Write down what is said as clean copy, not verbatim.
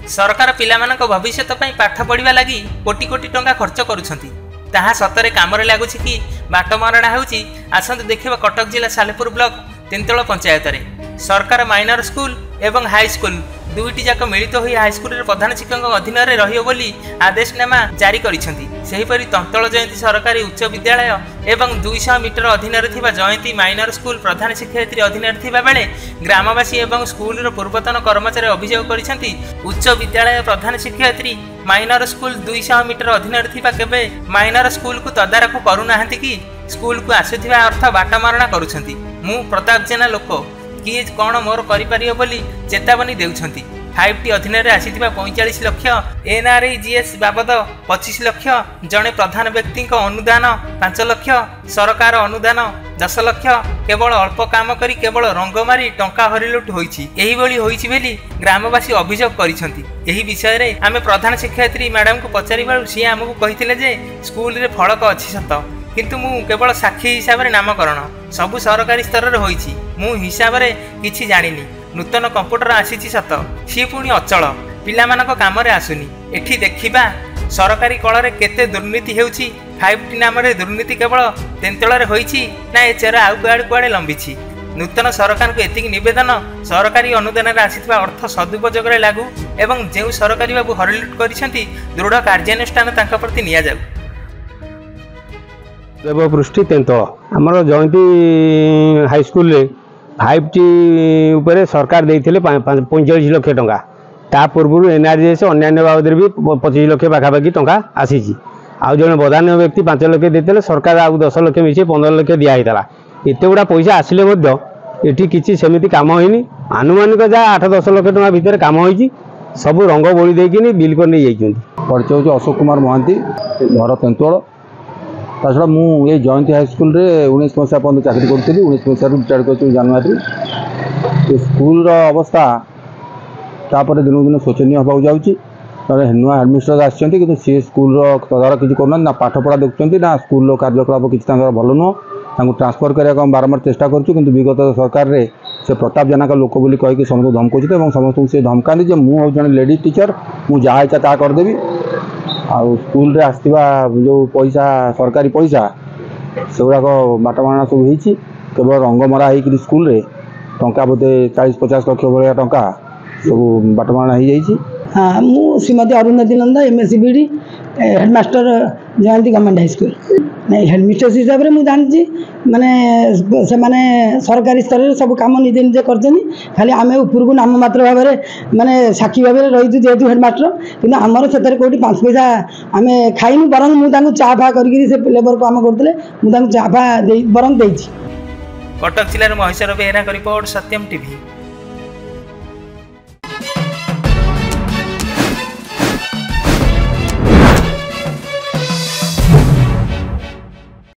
सरकार पिलामानक भविष्यत पई पाठ पढ़िबा लागि कोटी कोटी टंका खर्च करुछंती। ताहा सतरे कामरे लागुछि कि बाट मरणा हेउछि। आसंत देखिबा कटक जिला सालेपुर ब्लॉक तेंतुल पंचायत रे सरकार माइनर स्कूल एवं हाई स्कूल दुईटी जाक मिलित होई हाई स्कूल रे प्रधान शिक्षक अधीन रे रहियो बोली आदेशनामा जारी करिसेंती। सेहिपरि तंतल जयंती सरकारी उच्च विद्यालय एवं 200 मीटर अधीन रे थिबा जयंती माइनर स्कूल प्रधान शिक्षयित्री अधीन रे थिबा बेले ग्रामवासी एवं स्कूल रो पूर्वतन कर्मचारी अभियोग करिसेंती उच्च विद्यालय प्रधान शिक्षयित्री माइनर स्कूल 200 मीटर अधीन रे थिबा केबे माइनर स्कूल को तदारख करू नाहंती कि स्कूल को आସୁଥିବା अर्थ बाटमारणा करुछंती। मु प्रताप जेना लोक किए कौन मोर करिपारियो बोली चेतावनी देउछंती। 5T अधीन रे आसीथिबा 45 लाख NREGS बाबद 25 लाख जणे प्रधान व्यक्ति अनुदान 5 लाख सरकार अनुदान 10 लाख केवल अल्प काम करी केवल रंग मारी टंका हरिलुट होईछि। एही बोली होईछि बेली ग्रामवासी अभियोग करिसंती। एही विषय रे आमे प्रधान शिक्षयित्री मैडम को पचारिबाळु सी हमकु कहिथिले जे स्कूल रे फलक अछि सत किंतु मु केवल साक्षी हिसाब रे नामकरण सबु सरकारी स्तर रे होईछि। मु हिसाब रे किछि जानिनी। नूतन कंप्यूटर आसीछि सत सी पुणी अचल पिलामानक काम रे आसुनी। एठी देखिबा सरकारी कल रे केते दुर्नीति हेउछि। 5T नाम रे दुर्नीति केवल तेंतुल रे होईछि ना ए चेरा आउ कुआडे लंबिछि। नूतन सरकार को एतिक निवेदन सरकारी अनुदान रे आसीथिबा अर्थ सदुपयोग रे लागू एवं जेउ सरकारी बाबू हरिलुट करिसेंती दृढ़ कार्यानुष्ठान तांका प्रति निया जाऊ। देवपृष्टि तेंतुल आमर जयंती हाई स्कूल रे 5T उपरे सरकार देइथिले 45 लाख टंका। ता पूर्व NREGS अन्य बाबद भी 25 लाख पाखापाखि टंका आसीछि। आउ जने बदान्य व्यक्ति 5 लाख देते सरकार आउ 10 लाख मिसे 15 लाख दिया हितला। एते गुडा पैसा आसिले मध्य एठी किछि सेमिति काम होइनी। आनुमानिक जा 8-10 लाख टंका भीतर काम होइछि। सब रंग बोली देकिनी बिल को नै जाइछन्ती। परिचय होछि अशोक कुमार महांती घर तेंतुल। ताछड़ा मु ये जयंती हाई स्कूल रे 19 मसिया पर्यंत चाकरी करथि। 19 मसिया रिटायर करथि जनवरी। ए स्कूल रो अवस्था तापर दिन दिन शोचनीय होबा जाउछि। तरे नुआ एडमिनिस्ट्रेटर आछन्ती कि सी स्कूल रो तदारख किछि करना ना पाठ पढ़ा देखछन्ती ना स्कूल रो कार्यकलाप किछि तांगर भलो न तांको ट्रांसफर करिया हम बारंबार चेष्टा करछु किंतु विगत सरकार रे से प्रताप जेना का लोक बोली कहि कि समस्त धमकोछि एवं समस्त से धमकानी जे मु हो जने लेडी टीचर मु जा इच्छा ता कर देबी। आ स्कूल रे आस्तिबा जो पैसा सरकारी पैसा सेगुड़ा बाटमारणा सब होईछि। केवल रंगमरा होई स्कूल रे टंका बोधे 40-50 लाख भलिया टंका सब बाटमारणा हो जाइछि। हाँ मु Shrimati Arundhati Nanda MSc BD headmaster Jayanti government high school नहीं हेडमिस्ट्रेस हिसाब से मुझे जानी माने से माने सरकारी स्तर में सब कम निजे निजे कर खाली आम उपरकू नाम मात्र भाव में माने साक्षी भाव में रही जेहेतु हेडमास्टर कि आमर से कौटी 5 पैसा आम खाइनु बर मुझे चा फा कर लेबर काम करते मुझे चा फा बर दे। कटक जिले महिषर बेहरा रिपोर्ट सत्यम टीवी।